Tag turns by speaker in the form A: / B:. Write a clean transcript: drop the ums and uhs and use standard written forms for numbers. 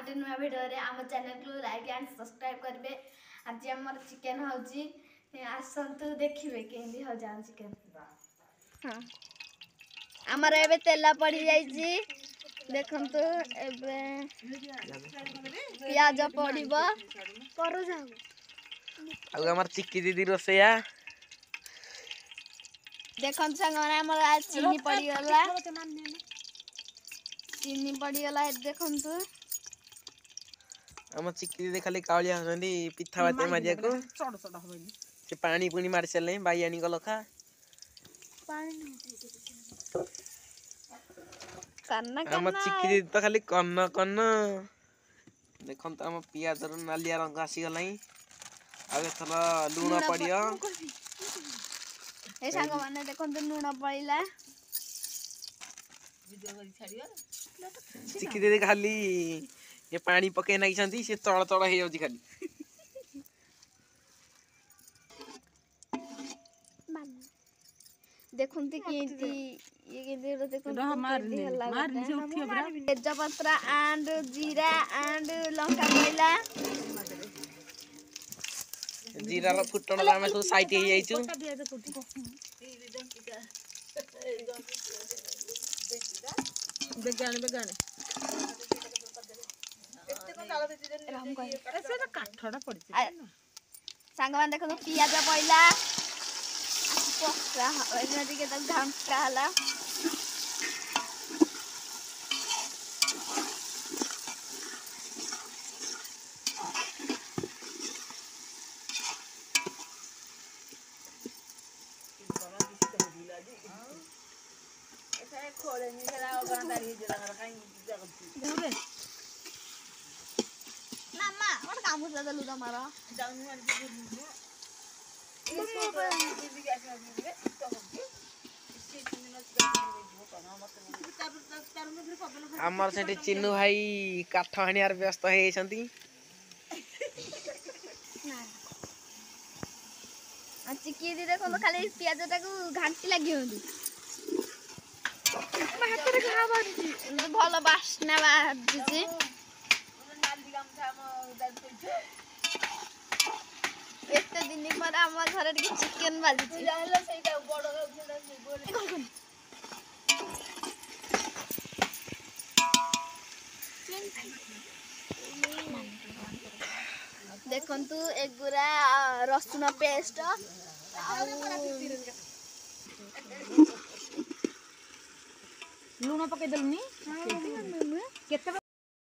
A: गोटे नुआ वीडियो रे आम चैनल को लाइक एंड सब्सक्राइब करेंगे। आज आम चिकेन होची आसतु देखिए केंदी हो जान चिकेन। हाँ आमर एबे तेला पड़ी जाइजी देखंतु एबे प्याज पड़िबो करू जाऊ
B: आ हमर चिक्की दीदी रोसैया
A: देखंतु संग हमर आज चीनी पड़ी गला चीनी पड़ी गला देखंतु
B: हम चिक्की दीदी खाली कालिया हंदी पिठा बाते मारिया को से पानी पुनी मार चले बाईयानी को लखा
A: करना
B: हम चिक्की दीदी तो खाली कन्न कन्न देखंतु हम पियाज र नालिया रंग आसी गलाई आगे थला लूण पड़ियो
A: ए सांग माने देखंतु लूण पड़िला
B: चिक्की दीदी खाली ये पानी पके नाई छंती से तळ तळ हे जाउची खाली
A: देखंतु केंती ये केंती देखंतु तेजपत्ता एंड जीरा एंड लंका पइला
B: जीरा रो फुटण ला हम सब साइड हे जाइचू
C: बेगाने
A: सांग मान देखो पियाज पइला पक्का एना दिके त घंटा हला Mama, what kamu sudah luda marah?
B: हमर सेठी चिन्नू भाई काठ हानियार व्यस्त हे छंती
A: चिक्की दी देखो तो खाली पियाज टाकू घांटी लागि होंदी हाथ रे खा बाजी भलो बासना बाजी एते दिन पर हमर घर रे चिकन बाजी जानला सेटा बड़ देखंतु एगुरा रसुन पेस्ट
C: लूण पके देलनी केते